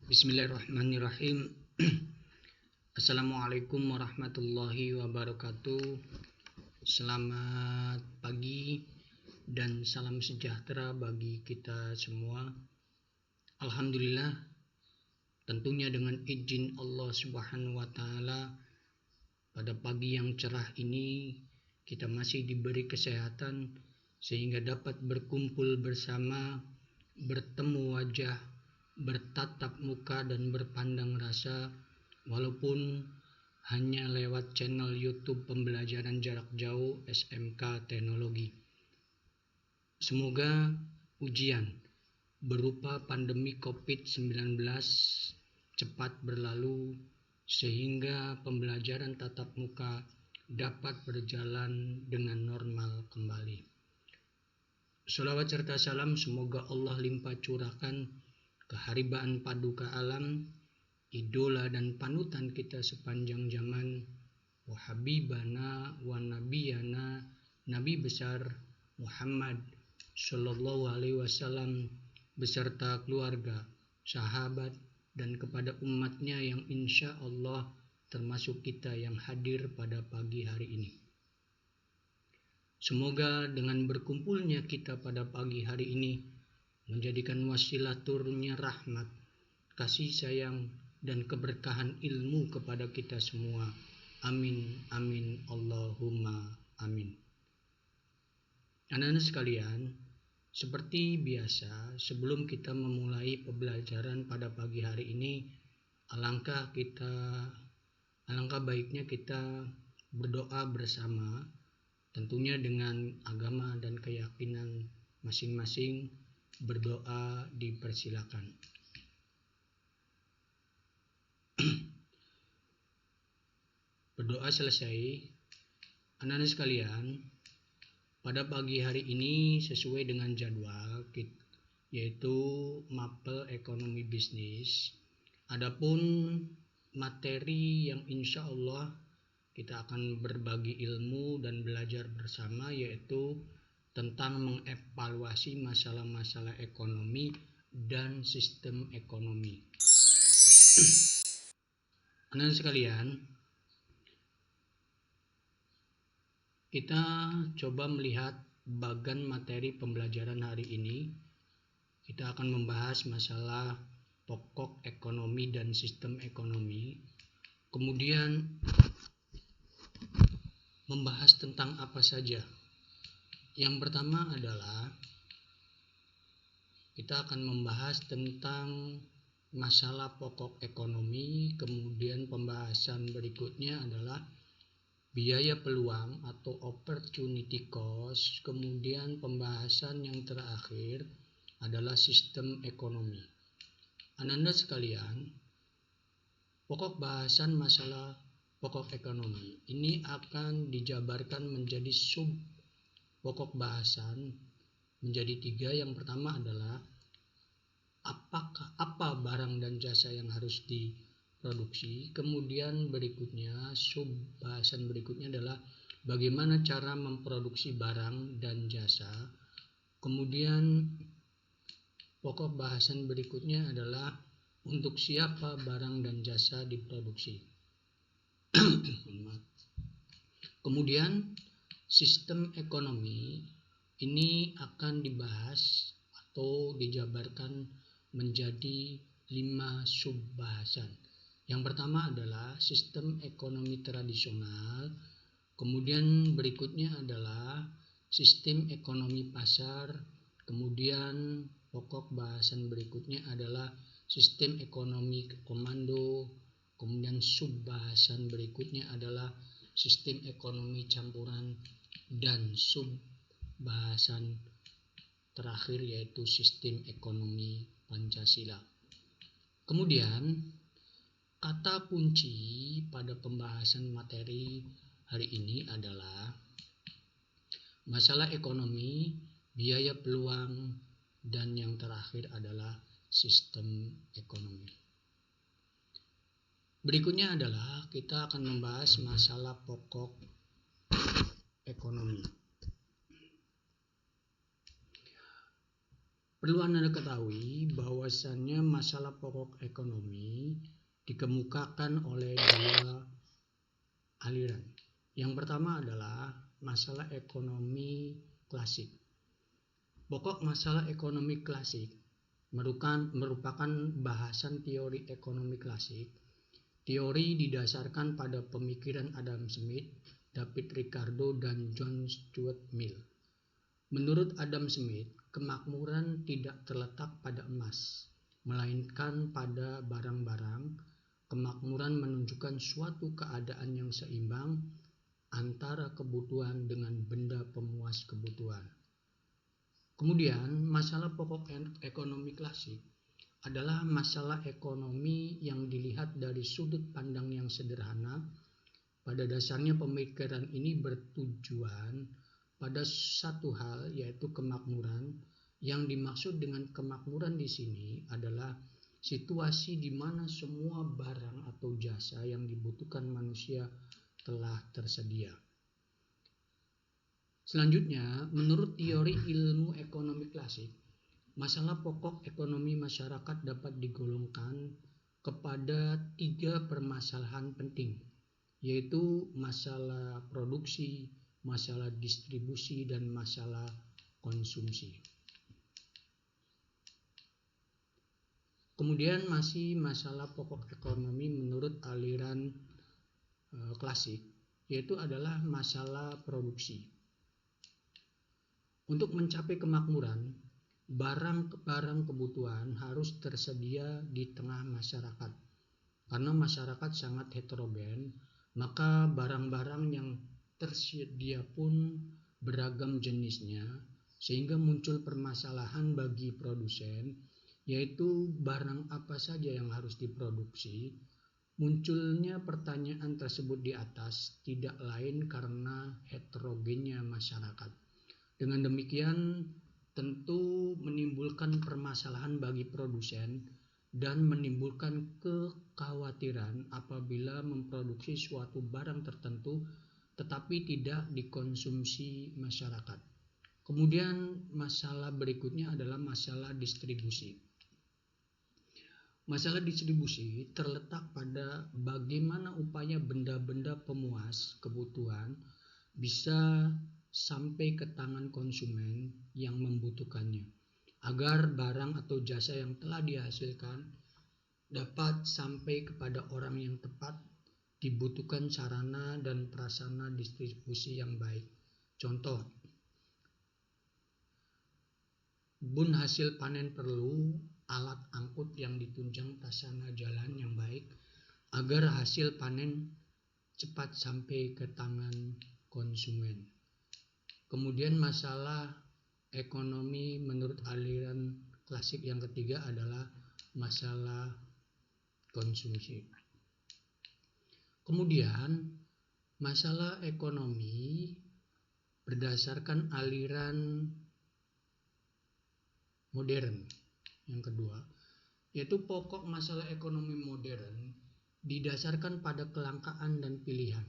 Bismillahirrahmanirrahim. Assalamualaikum warahmatullahi wabarakatuh. Selamat pagi dan salam sejahtera bagi kita semua. Alhamdulillah, tentunya dengan izin Allah Subhanahu wa taala, pada pagi yang cerah ini kita masih diberi kesehatan sehingga dapat berkumpul bersama, bertemu wajah, bertatap muka dan berpandang rasa, walaupun hanya lewat channel YouTube pembelajaran jarak jauh SMK Teknologi. Semoga ujian berupa pandemi COVID-19 cepat berlalu sehingga pembelajaran tatap muka dapat berjalan dengan normal kembali. Sholawat serta salam semoga Allah limpah curahkan keharibaan paduka alam, idola dan panutan kita sepanjang zaman, wa habibana wa nabiyana, Nabi besar Muhammad Sallallahu Alaihi Wasallam beserta keluarga, sahabat, dan kepada umatnya yang insya Allah termasuk kita yang hadir pada pagi hari ini. Semoga dengan berkumpulnya kita pada pagi hari ini menjadikan wasilah turunnya rahmat, kasih sayang, dan keberkahan ilmu kepada kita semua. Amin, amin, Allahumma amin. Anak-anak sekalian, seperti biasa, sebelum kita memulai pembelajaran pada pagi hari ini, alangkah baiknya kita berdoa bersama, tentunya dengan agama dan keyakinan masing-masing. Berdoa dipersilakan. Berdoa selesai, anak-anak sekalian, pada pagi hari ini sesuai dengan jadwal yaitu mapel ekonomi bisnis. Adapun materi yang insya Allah kita akan berbagi ilmu dan belajar bersama yaitu tentang mengevaluasi masalah-masalah ekonomi dan sistem ekonomi. Anak sekalian, kita coba melihat bagan materi pembelajaran hari ini. Kita akan membahas masalah pokok ekonomi dan sistem ekonomi. Kemudian membahas tentang apa saja. Yang pertama adalah kita akan membahas tentang masalah pokok ekonomi, kemudian pembahasan berikutnya adalah biaya peluang atau opportunity cost, kemudian pembahasan yang terakhir adalah sistem ekonomi. Anak-anak sekalian, pokok bahasan masalah pokok ekonomi ini akan dijabarkan menjadi sub pokok bahasan menjadi 3. Yang pertama adalah apa barang dan jasa yang harus diproduksi. Kemudian berikutnya, sub bahasan berikutnya adalah bagaimana cara memproduksi barang dan jasa. Kemudian pokok bahasan berikutnya adalah untuk siapa barang dan jasa diproduksi. Kemudian sistem ekonomi ini akan dibahas atau dijabarkan menjadi 5 subbahasan. Yang pertama adalah sistem ekonomi tradisional, kemudian berikutnya adalah sistem ekonomi pasar, kemudian pokok bahasan berikutnya adalah sistem ekonomi komando, kemudian subbahasan berikutnya adalah sistem ekonomi campuran, dan subbahasan terakhir yaitu sistem ekonomi Pancasila. Kemudian kata kunci pada pembahasan materi hari ini adalah masalah ekonomi, biaya peluang, dan yang terakhir adalah sistem ekonomi. Berikutnya adalah kita akan membahas masalah pokok ekonomi. Perlu Anda ketahui bahwasannya masalah pokok ekonomi dikemukakan oleh dua aliran. Yang pertama adalah masalah ekonomi klasik. Pokok masalah ekonomi klasik merupakan bahasan teori ekonomi klasik. Teori didasarkan pada pemikiran Adam Smith, David Ricardo, dan John Stuart Mill. Menurut Adam Smith, kemakmuran tidak terletak pada emas, melainkan pada barang-barang. Kemakmuran menunjukkan suatu keadaan yang seimbang antara kebutuhan dengan benda pemuas kebutuhan. Kemudian, masalah pokok ekonomi klasik adalah masalah ekonomi yang dilihat dari sudut pandang yang sederhana. Pada dasarnya pemikiran ini bertujuan pada satu hal, yaitu kemakmuran. Yang dimaksud dengan kemakmuran di sini adalah situasi di mana semua barang atau jasa yang dibutuhkan manusia telah tersedia. Selanjutnya, menurut teori ilmu ekonomi klasik, masalah pokok ekonomi masyarakat dapat digolongkan kepada 3 permasalahan penting, yaitu masalah produksi, masalah distribusi, dan masalah konsumsi. Kemudian masih masalah pokok ekonomi menurut aliran klasik, yaitu adalah masalah produksi. Untuk mencapai kemakmuran, barang-barang kebutuhan harus tersedia di tengah masyarakat. Karena masyarakat sangat heterogen, maka barang-barang yang tersedia pun beragam jenisnya, sehingga muncul permasalahan bagi produsen, yaitu barang apa saja yang harus diproduksi. Munculnya pertanyaan tersebut di atas tidak lain karena heterogennya masyarakat. Dengan demikian, tentu menimbulkan permasalahan bagi produsen dan menimbulkan kekhawatiran apabila memproduksi suatu barang tertentu tetapi tidak dikonsumsi masyarakat. Kemudian masalah berikutnya adalah masalah distribusi. Masalah distribusi terletak pada bagaimana upaya benda-benda pemuas kebutuhan bisa sampai ke tangan konsumen yang membutuhkannya, agar barang atau jasa yang telah dihasilkan dapat sampai kepada orang yang tepat. Dibutuhkan sarana dan prasarana distribusi yang baik. Contoh, kebun hasil panen perlu alat angkut yang ditunjang prasarana jalan yang baik agar hasil panen cepat sampai ke tangan konsumen. Kemudian masalah ekonomi menurut aliran klasik yang ketiga adalah masalah konsumsi. Kemudian masalah ekonomi berdasarkan aliran modern yang kedua, yaitu pokok masalah ekonomi modern didasarkan pada kelangkaan dan pilihan.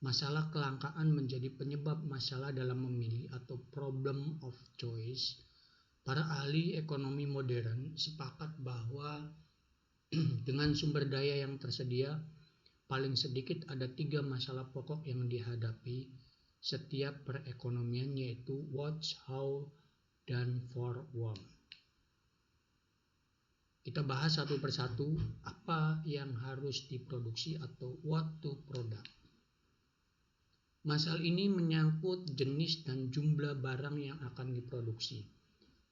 Masalah kelangkaan menjadi penyebab masalah dalam memilih atau problem of choice. Para ahli ekonomi modern sepakat bahwa dengan sumber daya yang tersedia, paling sedikit ada 3 masalah pokok yang dihadapi setiap perekonomian, yaitu what, how, dan for whom. Kita bahas satu persatu apa yang harus diproduksi atau what to product. Masalah ini menyangkut jenis dan jumlah barang yang akan diproduksi.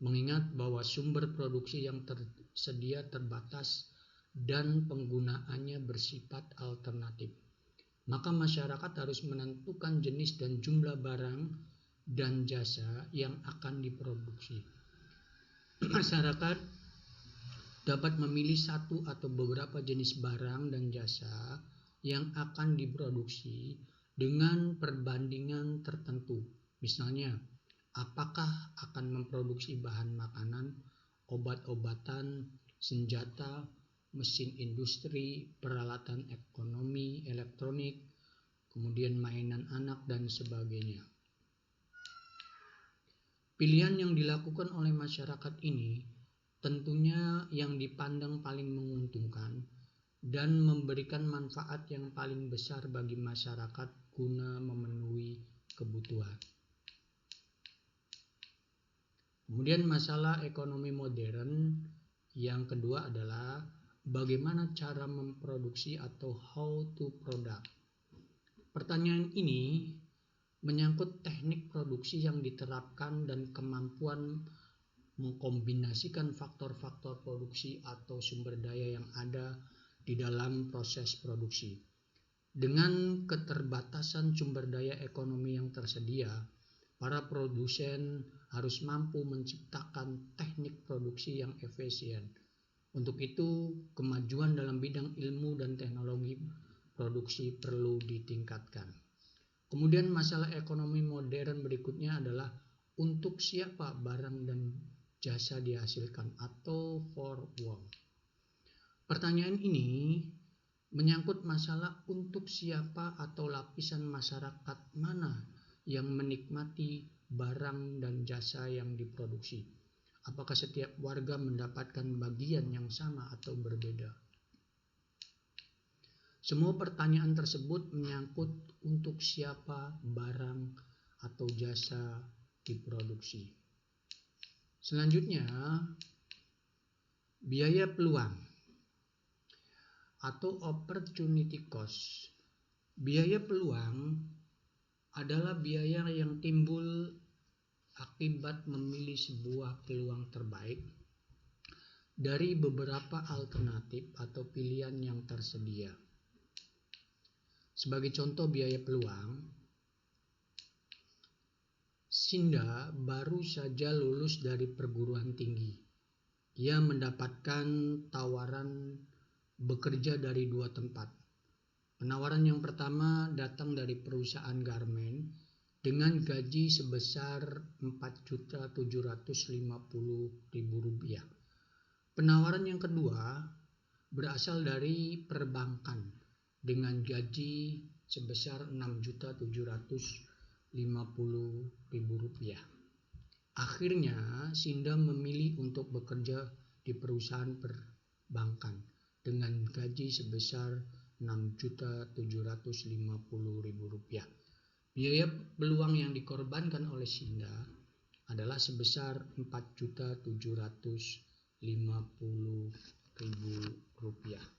Mengingat bahwa sumber produksi yang tersedia terbatas dan penggunaannya bersifat alternatif, maka masyarakat harus menentukan jenis dan jumlah barang dan jasa yang akan diproduksi. Masyarakat dapat memilih satu atau beberapa jenis barang dan jasa yang akan diproduksi dengan perbandingan tertentu. Misalnya, apakah akan memproduksi bahan makanan, obat-obatan, senjata, mesin industri, peralatan ekonomi, elektronik, kemudian mainan anak, dan sebagainya. Pilihan yang dilakukan oleh masyarakat ini tentunya yang dipandang paling menguntungkan dan memberikan manfaat yang paling besar bagi masyarakat guna memenuhi kebutuhan. Kemudian masalah ekonomi modern yang kedua adalah bagaimana cara memproduksi atau how to product. Pertanyaan ini menyangkut teknik produksi yang diterapkan dan kemampuan mengkombinasikan faktor-faktor produksi atau sumber daya yang ada di dalam proses produksi. Dengan keterbatasan sumber daya ekonomi yang tersedia, para produsen harus mampu menciptakan teknik produksi yang efisien. Untuk itu, kemajuan dalam bidang ilmu dan teknologi produksi perlu ditingkatkan. Kemudian masalah ekonomi modern berikutnya adalah untuk siapa barang dan jasa dihasilkan atau for whom. Pertanyaan ini menyangkut masalah untuk siapa atau lapisan masyarakat mana yang menikmati barang dan jasa yang diproduksi. Apakah setiap warga mendapatkan bagian yang sama atau berbeda? Semua pertanyaan tersebut menyangkut untuk siapa barang atau jasa diproduksi. Selanjutnya, biaya peluang atau opportunity cost. Biaya peluang adalah biaya yang timbul akibat memilih sebuah peluang terbaik dari beberapa alternatif atau pilihan yang tersedia. Sebagai contoh biaya peluang, Sinda baru saja lulus dari perguruan tinggi. Ia mendapatkan tawaran bekerja dari 2 tempat. Penawaran yang pertama datang dari perusahaan garmen dengan gaji sebesar Rp4.750.000. Penawaran yang kedua berasal dari perbankan dengan gaji sebesar Rp6.750.000. Akhirnya, Sinda memilih untuk bekerja di perusahaan perbankan dengan gaji sebesar Rp6.750.000. Biaya peluang yang dikorbankan oleh Sinda adalah sebesar Rp4.750.000.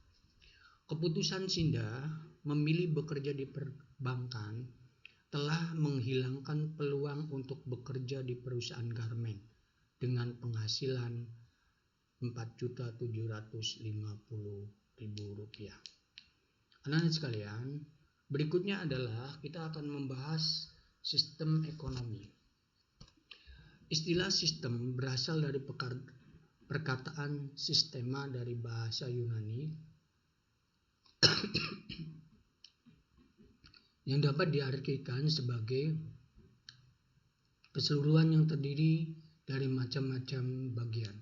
Keputusan Sinda memilih bekerja di perbankan telah menghilangkan peluang untuk bekerja di perusahaan garmen dengan penghasilan Rp4.750.000. Anak-anak sekalian, berikutnya adalah kita akan membahas sistem ekonomi. Istilah sistem berasal dari perkataan sistema dari bahasa Yunani yang dapat diartikan sebagai keseluruhan yang terdiri dari macam-macam bagian.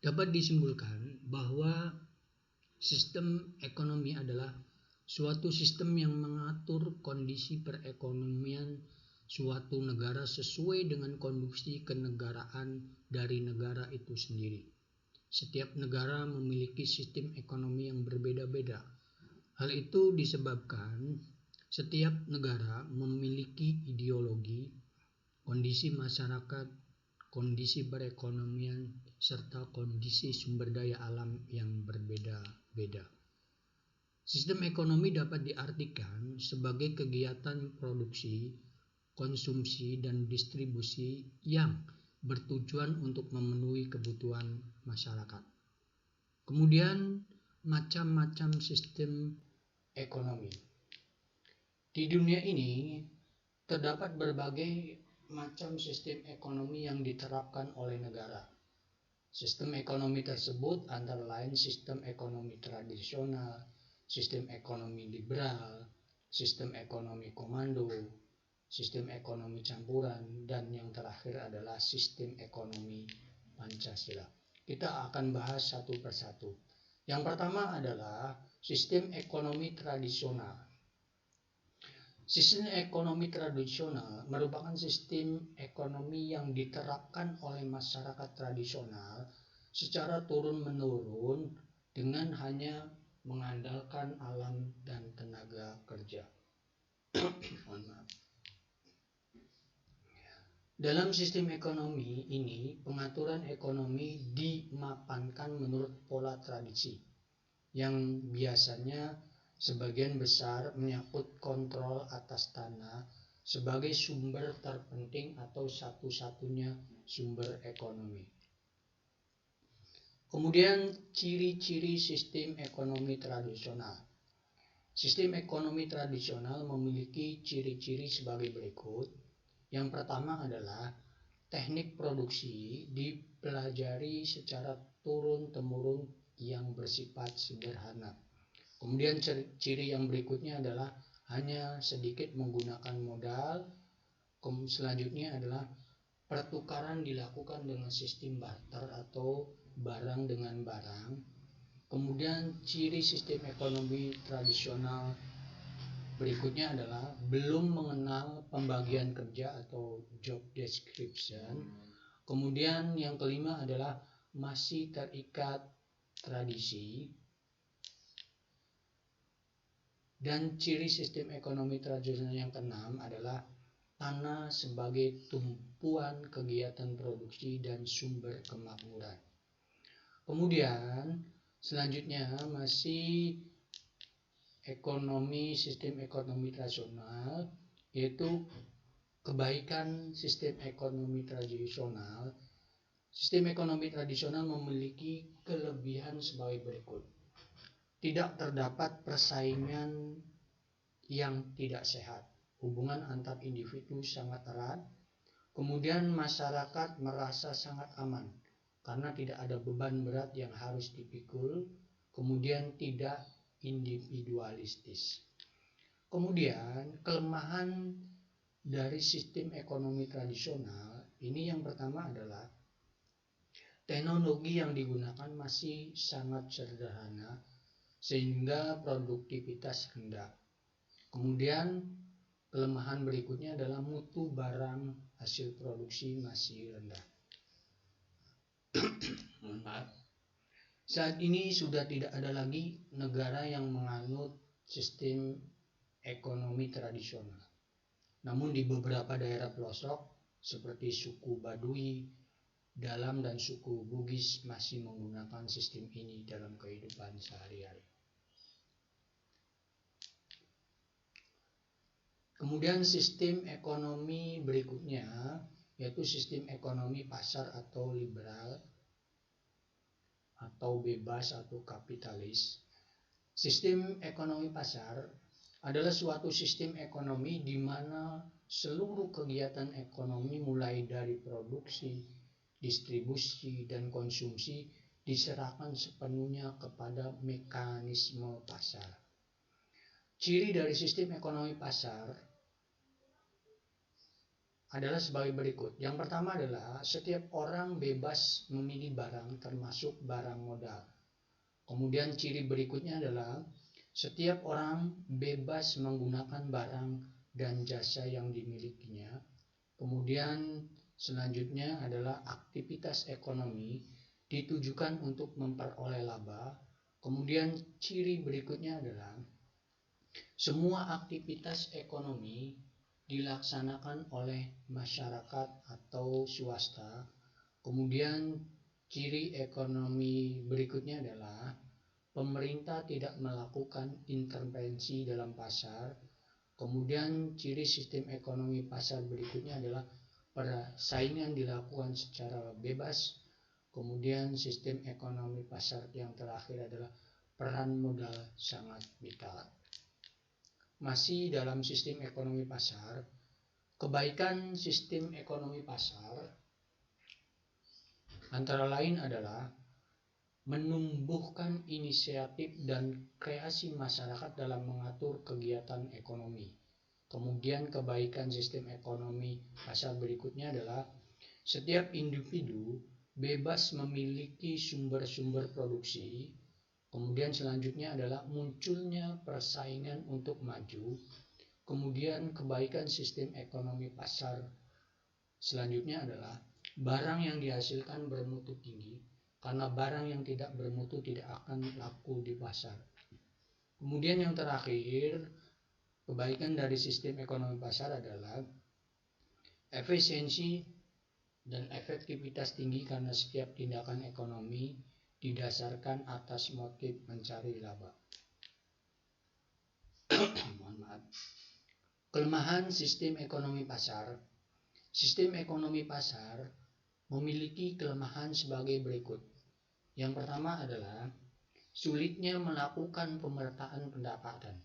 Dapat disimpulkan bahwa sistem ekonomi adalah suatu sistem yang mengatur kondisi perekonomian suatu negara sesuai dengan kondisi kenegaraan dari negara itu sendiri. Setiap negara memiliki sistem ekonomi yang berbeda-beda. Hal itu disebabkan setiap negara memiliki ideologi, kondisi masyarakat, kondisi perekonomian, serta kondisi sumber daya alam yang berbeda-beda. Sistem ekonomi dapat diartikan sebagai kegiatan produksi, konsumsi, dan distribusi yang bertujuan untuk memenuhi kebutuhan masyarakat. Kemudian, macam-macam sistem ekonomi. Di dunia ini, terdapat berbagai macam sistem ekonomi yang diterapkan oleh negara. Sistem ekonomi tersebut antara lain sistem ekonomi tradisional, sistem ekonomi liberal, sistem ekonomi komando, sistem ekonomi campuran, dan yang terakhir adalah sistem ekonomi Pancasila. Kita akan bahas satu persatu. Yang pertama adalah sistem ekonomi tradisional. Sistem ekonomi tradisional merupakan sistem ekonomi yang diterapkan oleh masyarakat tradisional secara turun-menurun dengan hanya mengandalkan alam dan tenaga kerja. Dalam sistem ekonomi ini, pengaturan ekonomi dimapankan menurut pola tradisi, yang biasanya sebagian besar menyangkut kontrol atas tanah sebagai sumber terpenting atau satu-satunya sumber ekonomi. Kemudian ciri-ciri sistem ekonomi tradisional. Sistem ekonomi tradisional memiliki ciri-ciri sebagai berikut. Yang pertama adalah teknik produksi dipelajari secara turun-temurun yang bersifat sederhana. Kemudian ciri yang berikutnya adalah hanya sedikit menggunakan modal. Selanjutnya adalah pertukaran dilakukan dengan sistem barter atau barang dengan barang. Kemudian ciri sistem ekonomi tradisional berikutnya adalah belum mengenal pembagian kerja atau job description. Kemudian yang kelima adalah masih terikat tradisi. Dan ciri sistem ekonomi tradisional yang keenam adalah tanah sebagai tumpuan kegiatan produksi dan sumber kemakmuran. Kemudian selanjutnya masih sistem ekonomi tradisional, yaitu kebaikan sistem ekonomi tradisional. Sistem ekonomi tradisional memiliki kelebihan sebagai berikut. Tidak terdapat persaingan yang tidak sehat. Hubungan antar individu sangat erat. Kemudian masyarakat merasa sangat aman karena tidak ada beban berat yang harus dipikul. Kemudian tidak individualistis. Kemudian kelemahan dari sistem ekonomi tradisional ini yang pertama adalah teknologi yang digunakan masih sangat sederhana sehingga produktivitas rendah. Kemudian kelemahan berikutnya adalah mutu barang hasil produksi masih rendah. Saat ini sudah tidak ada lagi negara yang menganut sistem ekonomi tradisional. Namun di beberapa daerah pelosok seperti suku Baduy dalam dan suku Bugis masih menggunakan sistem ini dalam kehidupan sehari-hari. Kemudian sistem ekonomi berikutnya yaitu sistem ekonomi pasar atau liberal atau bebas atau kapitalis. Sistem ekonomi pasar adalah suatu sistem ekonomi di mana seluruh kegiatan ekonomi mulai dari produksi, distribusi, dan konsumsi diserahkan sepenuhnya kepada mekanisme pasar. Ciri dari sistem ekonomi pasar adalah sebagai berikut. Yang pertama adalah setiap orang bebas memilih barang termasuk barang modal. Kemudian ciri berikutnya adalah setiap orang bebas menggunakan barang dan jasa yang dimilikinya. Kemudian selanjutnya adalah aktivitas ekonomi ditujukan untuk memperoleh laba. Kemudian ciri berikutnya adalah semua aktivitas ekonomi dilaksanakan oleh masyarakat atau swasta. Kemudian ciri ekonomi berikutnya adalah pemerintah tidak melakukan intervensi dalam pasar. Kemudian ciri sistem ekonomi pasar berikutnya adalah persaingan dilakukan secara bebas. Kemudian sistem ekonomi pasar yang terakhir adalah peran modal sangat vital. Masih dalam sistem ekonomi pasar, kebaikan sistem ekonomi pasar antara lain adalah menumbuhkan inisiatif dan kreasi masyarakat dalam mengatur kegiatan ekonomi. Kemudian kebaikan sistem ekonomi pasar berikutnya adalah setiap individu bebas memiliki sumber-sumber produksi. Kemudian selanjutnya adalah munculnya persaingan untuk maju. Kemudian kebaikan sistem ekonomi pasar selanjutnya adalah barang yang dihasilkan bermutu tinggi, karena barang yang tidak bermutu tidak akan laku di pasar. Kemudian yang terakhir, kebaikan dari sistem ekonomi pasar adalah efisiensi dan efektivitas tinggi, karena setiap tindakan ekonomi didasarkan atas motif mencari laba. Mohon maaf. Kelemahan sistem ekonomi pasar. Sistem ekonomi pasar memiliki kelemahan sebagai berikut. Yang pertama adalah sulitnya melakukan pemerataan pendapatan.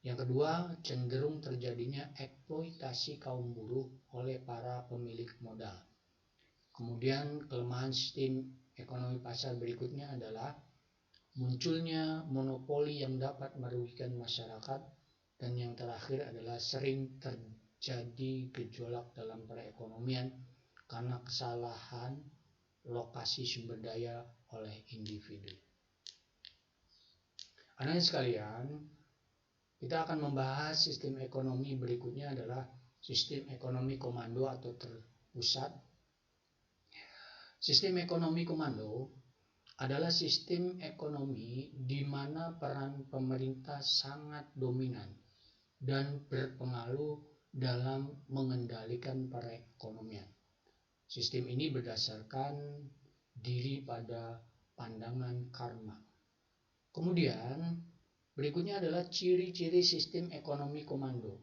Yang kedua, cenderung terjadinya eksploitasi kaum buruh oleh para pemilik modal. Kemudian kelemahan sistem ekonomi pasar berikutnya adalah munculnya monopoli yang dapat merugikan masyarakat. Dan yang terakhir adalah sering terjadi gejolak dalam perekonomian karena kesalahan lokasi sumber daya oleh individu. Anak-anak sekalian, kita akan membahas sistem ekonomi berikutnya adalah sistem ekonomi komando atau terpusat. Sistem ekonomi komando adalah sistem ekonomi di mana peran pemerintah sangat dominan dan berpengaruh dalam mengendalikan perekonomian. Sistem ini berdasarkan diri pada pandangan karma. Kemudian berikutnya adalah ciri-ciri sistem ekonomi komando.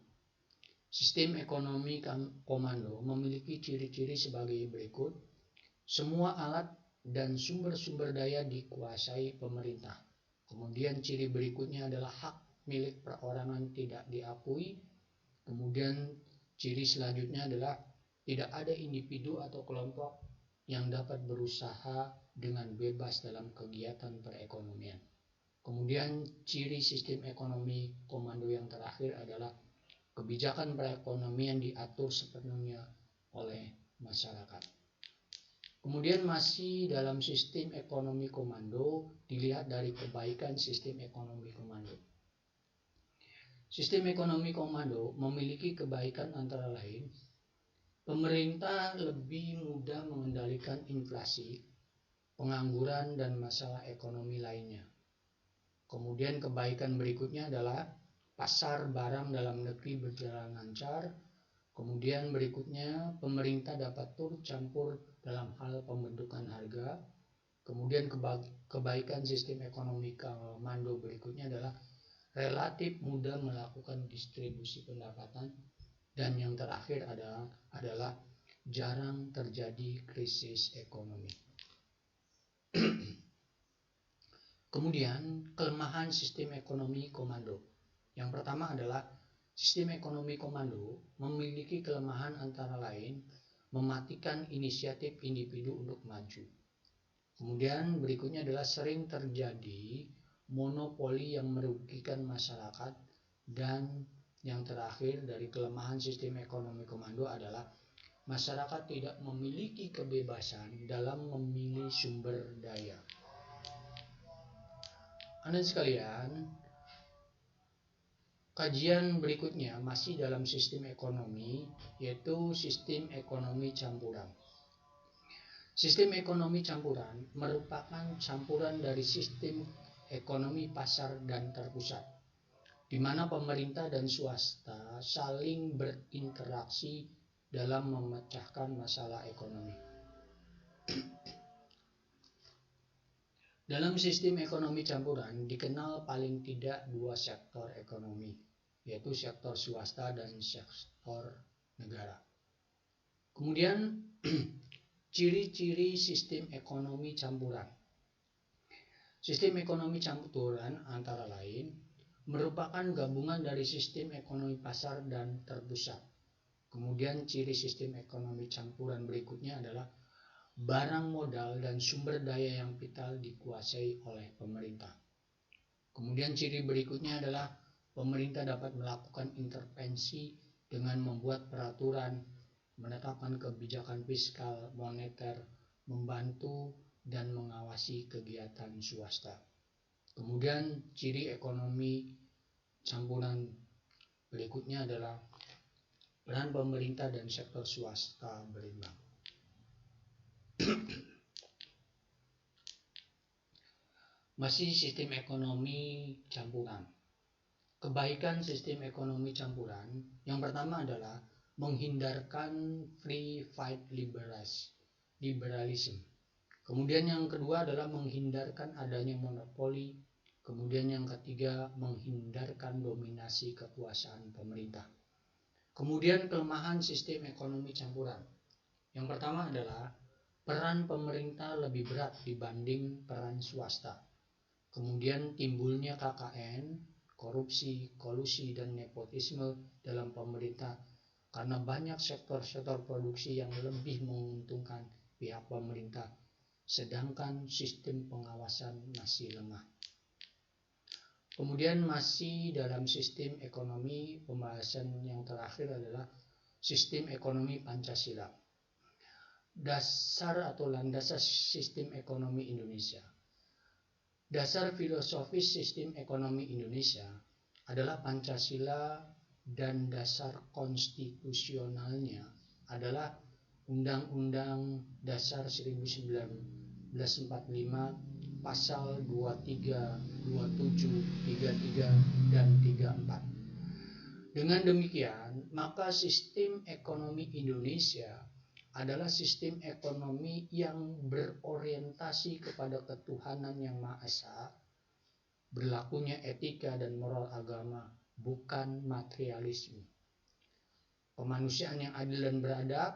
Sistem ekonomi komando memiliki ciri-ciri sebagai berikut. Semua alat dan sumber-sumber daya dikuasai pemerintah. Kemudian ciri berikutnya adalah hak milik perorangan tidak diakui. Kemudian ciri selanjutnya adalah tidak ada individu atau kelompok yang dapat berusaha dengan bebas dalam kegiatan perekonomian. Kemudian ciri sistem ekonomi komando yang terakhir adalah kebijakan perekonomian diatur sepenuhnya oleh masyarakat. Kemudian masih dalam sistem ekonomi komando dilihat dari kebaikan sistem ekonomi komando. Sistem ekonomi komando memiliki kebaikan antara lain, pemerintah lebih mudah mengendalikan inflasi, pengangguran, dan masalah ekonomi lainnya. Kemudian kebaikan berikutnya adalah pasar barang dalam negeri berjalan lancar. Kemudian berikutnya pemerintah dapat turut campur dalam hal pembentukan harga. Kemudian kebaikan sistem ekonomi komando berikutnya adalah relatif mudah melakukan distribusi pendapatan. Dan yang terakhir adalah jarang terjadi krisis ekonomi. Kemudian kelemahan sistem ekonomi komando. Yang pertama adalah sistem ekonomi komando memiliki kelemahan antara lain mematikan inisiatif individu untuk maju. Kemudian berikutnya adalah sering terjadi monopoli yang merugikan masyarakat. Dan yang terakhir dari kelemahan sistem ekonomi komando adalah masyarakat tidak memiliki kebebasan dalam memilih sumber daya. Anak sekalian, kajian berikutnya masih dalam sistem ekonomi, yaitu sistem ekonomi campuran. Sistem ekonomi campuran merupakan campuran dari sistem ekonomi pasar dan terpusat, di mana pemerintah dan swasta saling berinteraksi dalam memecahkan masalah ekonomi. Dalam sistem ekonomi campuran dikenal paling tidak dua sektor ekonomi, yaitu sektor swasta dan sektor negara. Kemudian ciri-ciri sistem ekonomi campuran. Sistem ekonomi campuran antara lain merupakan gabungan dari sistem ekonomi pasar dan terpusat. Kemudian ciri sistem ekonomi campuran berikutnya adalah barang modal dan sumber daya yang vital dikuasai oleh pemerintah. Kemudian ciri berikutnya adalah pemerintah dapat melakukan intervensi dengan membuat peraturan, menetapkan kebijakan fiskal, moneter, membantu dan mengawasi kegiatan swasta. Kemudian ciri ekonomi campuran Berikutnya adalah peran pemerintah dan sektor swasta berimbang. Masih sistem ekonomi campuran. Kebaikan sistem ekonomi campuran yang pertama adalah menghindarkan free fight liberalism. Kemudian yang kedua adalah menghindarkan adanya monopoli. Kemudian yang ketiga menghindarkan dominasi kekuasaan pemerintah. Kemudian kelemahan sistem ekonomi campuran. Yang pertama adalah peran pemerintah lebih berat dibanding peran swasta. Kemudian timbulnya KKN, korupsi, kolusi, dan nepotisme dalam pemerintah karena banyak sektor-sektor produksi yang lebih menguntungkan pihak pemerintah, sedangkan sistem pengawasan masih lemah. Kemudian masih dalam sistem ekonomi, pembahasan yang terakhir adalah sistem ekonomi Pancasila. Dasar atau landasan sistem ekonomi Indonesia. Dasar filosofis sistem ekonomi Indonesia adalah Pancasila dan dasar konstitusionalnya adalah Undang-Undang Dasar 1945 Pasal 23, 27, 33, dan 34. Dengan demikian, maka sistem ekonomi Indonesia adalah sistem ekonomi yang berorientasi kepada ketuhanan yang Maha Esa, berlakunya etika dan moral agama, bukan materialisme. Pemanusiaan yang adil dan beradab,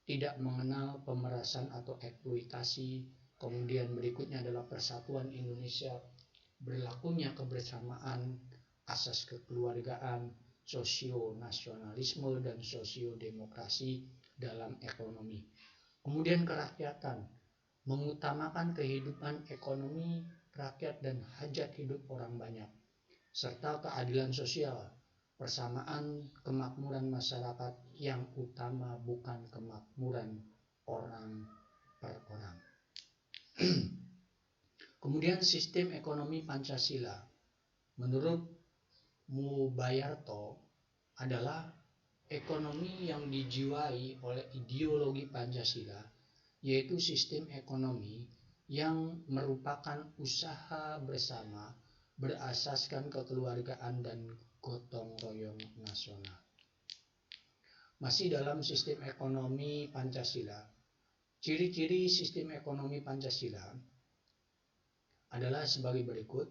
tidak mengenal pemerasan atau eksploitasi. Kemudian berikutnya adalah persatuan Indonesia, berlakunya kebersamaan, asas kekeluargaan, sosio-nasionalisme, dan sosio-demokrasi dalam ekonomi. Kemudian kerakyatan, mengutamakan kehidupan ekonomi rakyat dan hajat hidup orang banyak, serta keadilan sosial, persamaan kemakmuran masyarakat yang utama bukan kemakmuran orang per orang. Kemudian sistem ekonomi Pancasila menurut Mubayarto adalah ekonomi yang dijiwai oleh ideologi Pancasila, yaitu sistem ekonomi yang merupakan usaha bersama berasaskan kekeluargaan dan gotong royong nasional. Masih dalam sistem ekonomi Pancasila, ciri-ciri sistem ekonomi Pancasila adalah sebagai berikut.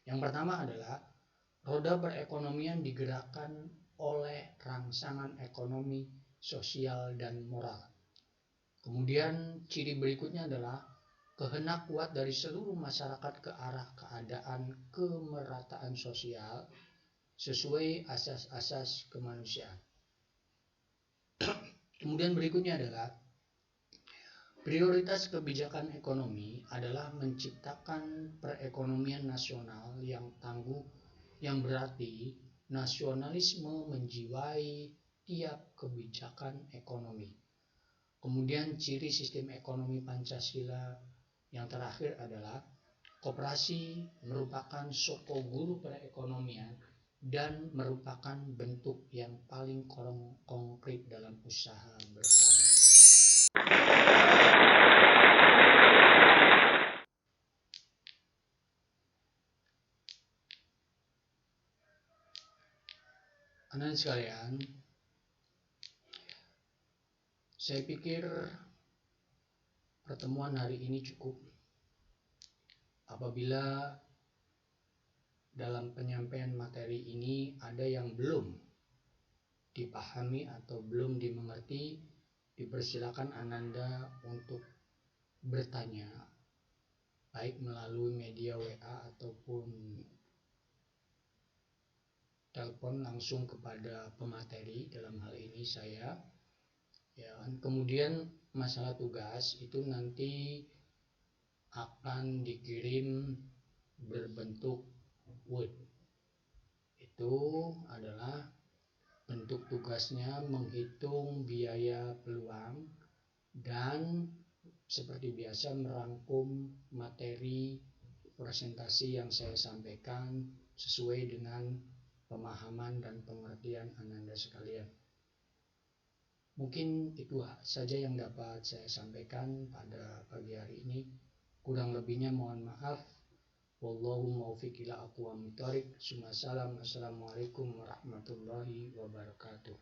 Yang pertama adalah roda perekonomian digerakkan oleh rangsangan ekonomi, sosial, dan moral. Kemudian ciri berikutnya adalah kehendak kuat dari seluruh masyarakat ke arah keadaan kemerataan sosial sesuai asas-asas kemanusiaan. Kemudian berikutnya adalah prioritas kebijakan ekonomi adalah menciptakan perekonomian nasional yang tangguh, yang berarti nasionalisme menjiwai tiap kebijakan ekonomi. Kemudian ciri sistem ekonomi Pancasila yang terakhir adalah koperasi merupakan soko guru perekonomian dan merupakan bentuk yang paling konkret dalam usaha bersama. Anak sekalian, saya pikir pertemuan hari ini cukup. Apabila dalam penyampaian materi ini ada yang belum dipahami atau belum dimengerti, dipersilakan Ananda untuk bertanya, baik melalui media WA ataupun telepon langsung kepada pemateri, dalam hal ini saya. Ya, kemudian masalah tugas itu nanti akan dikirim berbentuk Word. Itu adalah bentuk tugasnya menghitung biaya peluang dan seperti biasa merangkum materi presentasi yang saya sampaikan sesuai dengan pemahaman dan pengertian Ananda sekalian. Mungkin itu saja yang dapat saya sampaikan pada pagi hari ini. Kurang lebihnya mohon maaf. Wallahu muwaffiq ila aqwamit thoriq. Assalamualaikum warahmatullahi wabarakatuh.